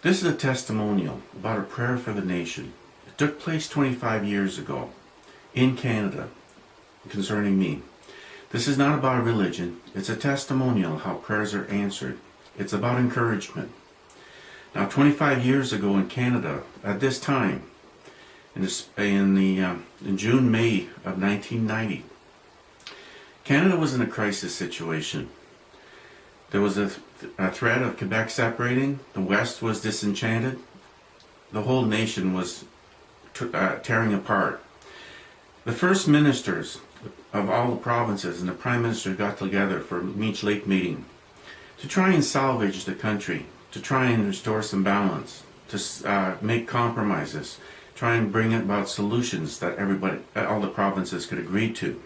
This is a testimonial about a prayer for the nation. It took place 25 years ago in Canada concerning me. This is not about religion. It's a testimonial how prayers are answered. It's about encouragement. Now, 25 years ago in Canada, at this time, in June, May of 1990, Canada was in a crisis situation. There was a threat of Quebec separating. The West was disenchanted. The whole nation was tearing apart. The first ministers of all the provinces and the Prime Minister got together for a Meech Lake meeting to try and salvage the country, to try and restore some balance, to make compromises, try and bring about solutions that all the provinces could agree to.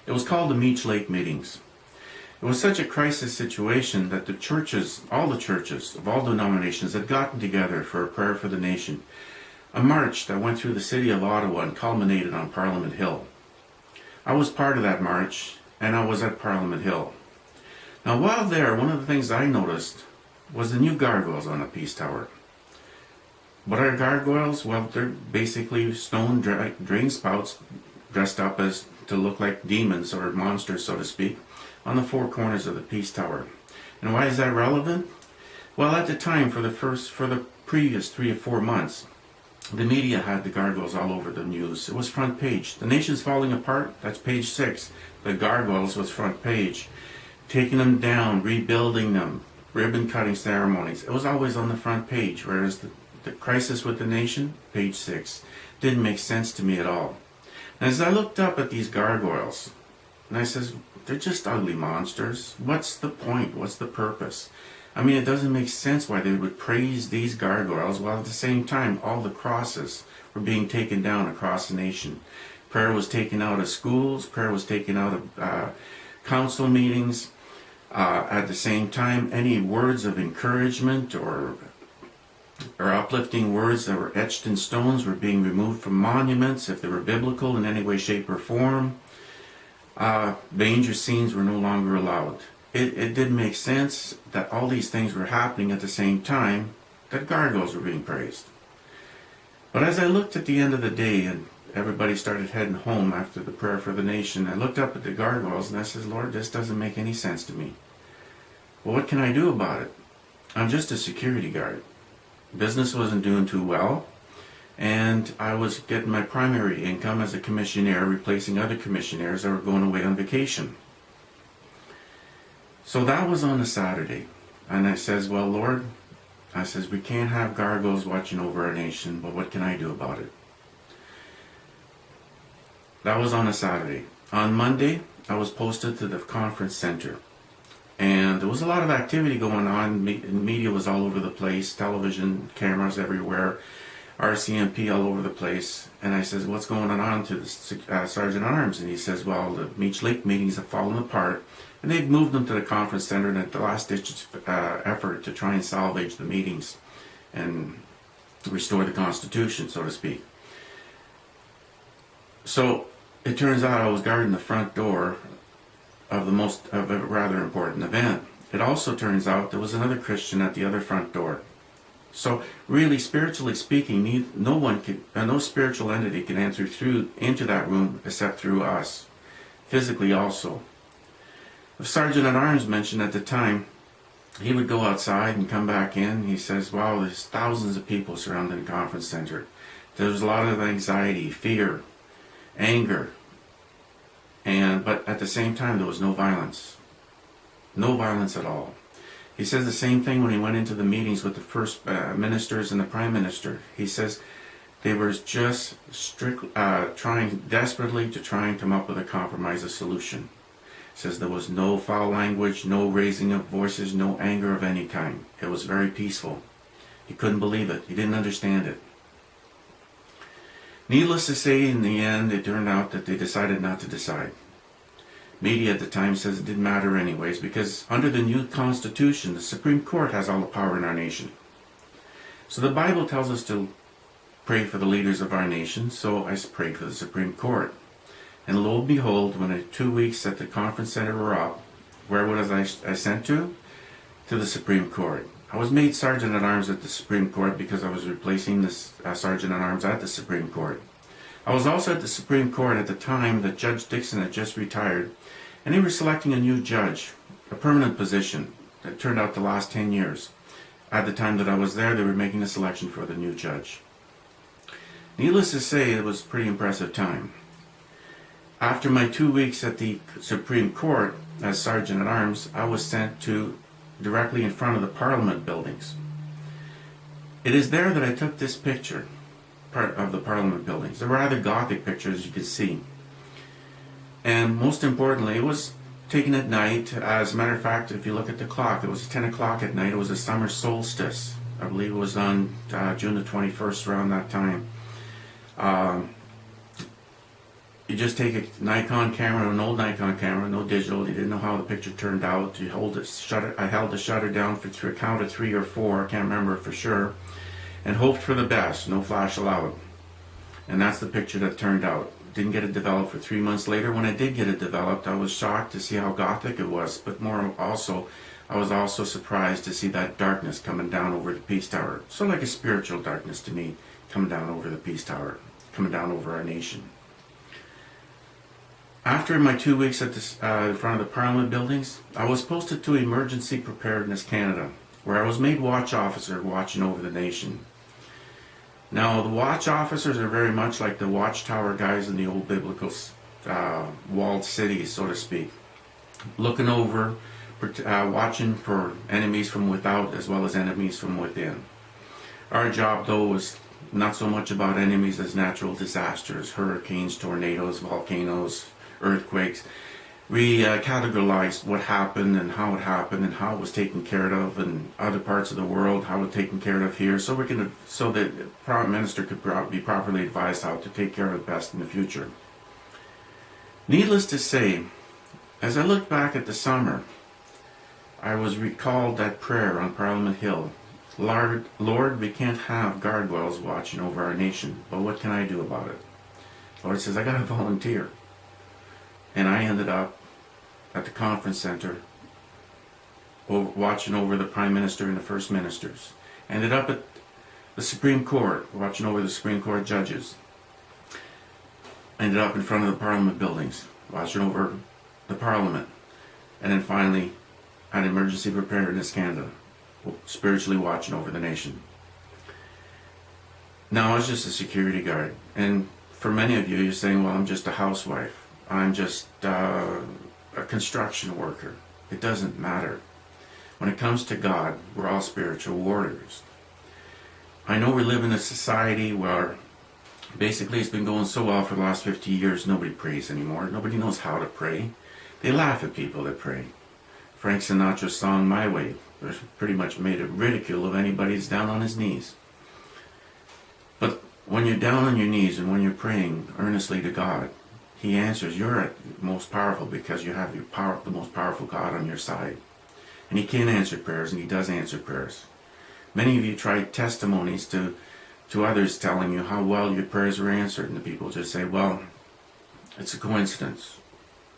It was called the Meech Lake meetings. It was such a crisis situation that the churches, all the churches of all denominations, had gotten together for a prayer for the nation. A march that went through the city of Ottawa and culminated on Parliament Hill. I was part of that march, and I was at Parliament Hill. Now, while there, one of the things I noticed was the new gargoyles on the Peace Tower. What are gargoyles? Well, they're basically stone drain spouts dressed up as to look like demons or monsters, so to speak, on the four corners of the Peace Tower. And why is that relevant? Well, at the time, for the previous 3 or 4 months, the media had the gargoyles all over the news. It was front page. The nation's falling apart, that's page 6. The gargoyles was front page. Taking them down, rebuilding them, ribbon cutting ceremonies. It was always on the front page, whereas the crisis with the nation, page 6. Didn't make sense to me at all. And as I looked up at these gargoyles, and I says, they're just ugly monsters. What's the point? What's the purpose? I mean, it doesn't make sense why they would praise these gargoyles while at the same time all the crosses were being taken down across the nation. Prayer was taken out of schools. Prayer was taken out of council meetings. At the same time, any words of encouragement or uplifting words that were etched in stones were being removed from monuments if they were biblical in any way, shape, or form. Danger scenes were no longer allowed. It didn't make sense that all these things were happening at the same time that gargoyles were being praised. But as I looked at the end of the day and everybody started heading home after the prayer for the nation, I looked up at the gargoyles and I said, Lord, this doesn't make any sense to me. Well, what can I do about it? I'm just a security guard. Business wasn't doing too well, and I was getting my primary income as a commissionaire, replacing other commissionaires that were going away on vacation. So that was on a Saturday, and I says, well, Lord, I says, we can't have gargoyles watching over our nation, but what can I do about it? That was on a Saturday. On Monday, I was posted to the conference center. And there was a lot of activity going on. Media was all over the place, television, cameras everywhere, RCMP all over the place. And I says, what's going on to the Sergeant at Arms? And he says, well, the Meech Lake meetings have fallen apart. And they've moved them to the conference center at the last-ditch effort to try and salvage the meetings and restore the Constitution, so to speak. So it turns out I was guarding the front door of a rather important event. It also turns out there was another Christian at the other front door. So really, spiritually speaking, no spiritual entity can enter into that room except through us, physically also. The Sergeant at Arms mentioned at the time he would go outside and come back in. He says, wow, there's thousands of people surrounding the conference center. There's a lot of anxiety, fear, anger. But at the same time, there was no violence. No violence at all. He says the same thing when he went into the meetings with the first ministers and the Prime Minister. He says they were just trying desperately to try and come up with a compromise, a solution. He says there was no foul language, no raising of voices, no anger of any kind. It was very peaceful. He couldn't believe it. He didn't understand it. Needless to say, in the end, it turned out that they decided not to decide. Media at the time says it didn't matter anyways, because under the new Constitution, the Supreme Court has all the power in our nation. So the Bible tells us to pray for the leaders of our nation, so I prayed for the Supreme Court. And lo and behold, when the 2 weeks at the conference center were up, where was I sent to? To the Supreme Court. I was made Sergeant at Arms at the Supreme Court because I was replacing the Sergeant at Arms at the Supreme Court. I was also at the Supreme Court at the time that Judge Dixon had just retired, and they were selecting a new judge, a permanent position that turned out to last 10 years. At the time that I was there, they were making a selection for the new judge. Needless to say, it was a pretty impressive time. After my 2 weeks at the Supreme Court as Sergeant at Arms, I was sent to directly in front of the Parliament buildings. It is there that I took this picture, part of the Parliament buildings. They're rather gothic pictures, as you can see. And most importantly, it was taken at night. As a matter of fact, if you look at the clock, it was 10 o'clock at night. It was a summer solstice. I believe it was on June the 21st, around that time. You just take a Nikon camera, an old Nikon camera, no digital. You didn't know how the picture turned out. You hold it shutter. I held the shutter down for a count of 3 or 4. I can't remember for sure, and hoped for the best. No flash allowed. And that's the picture that turned out. Didn't get it developed for 3 months later. When I did get it developed, I was shocked to see how gothic it was. But I was also surprised to see that darkness coming down over the Peace Tower. Sort of like a spiritual darkness to me, coming down over the Peace Tower, coming down over our nation. After my 2 weeks at in front of the Parliament buildings, I was posted to Emergency Preparedness Canada, where I was made watch officer, watching over the nation. Now, the watch officers are very much like the watchtower guys in the old biblical walled cities, so to speak, looking over, watching for enemies from without as well as enemies from within. Our job, though, was not so much about enemies as natural disasters, hurricanes, tornadoes, volcanoes, earthquakes. We categorized what happened and how it was taken care of in other parts of the world, how it was taken care of here, so so that the Prime Minister could be properly advised how to take care of it best in the future. Needless to say, as I look back at the summer, I was recalled that prayer on Parliament Hill. Lord, we can't have gargoyles watching over our nation, but what can I do about it? The Lord says, I got to volunteer. And I ended up at the conference center watching over the Prime Minister and the First Ministers. Ended up at the Supreme Court watching over the Supreme Court judges. Ended up in front of the Parliament buildings watching over the Parliament. And then finally at Emergency Preparedness Canada, spiritually watching over the nation. Now I was just a security guard, and for many of you, you're saying, well, I'm just a housewife. I'm just a construction worker. It doesn't matter. When it comes to God, we're all spiritual warriors. I know we live in a society where basically it's been going so well for the last 50 years, nobody prays anymore. Nobody knows how to pray. They laugh at people that pray. Frank Sinatra's song, My Way, pretty much made a ridicule of anybody that's down on his knees. But when you're down on your knees and when you're praying earnestly to God, He answers. You're at most powerful because you have the most powerful God on your side. And He can answer prayers, and He does answer prayers. Many of you tried testimonies to others telling you how well your prayers were answered, and the people just say, well, it's a coincidence.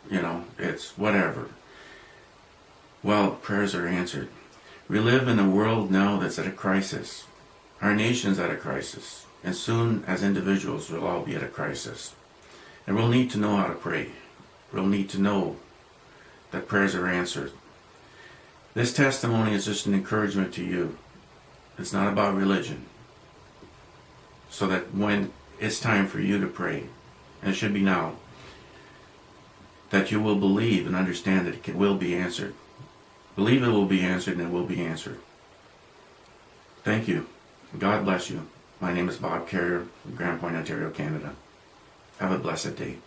It's whatever. Well, prayers are answered. We live in a world now that's at a crisis. Our nation's at a crisis. And soon, as individuals, we'll all be at a crisis. And we'll need to know how to pray. We'll need to know that prayers are answered. This testimony is just an encouragement to you. It's not about religion. So that when it's time for you to pray, and it should be now, that you will believe and understand that it will be answered. Believe it will be answered, and it will be answered. Thank you. God bless you. My name is Bob Carriere from Grand Point, Ontario, Canada. Have a blessed day.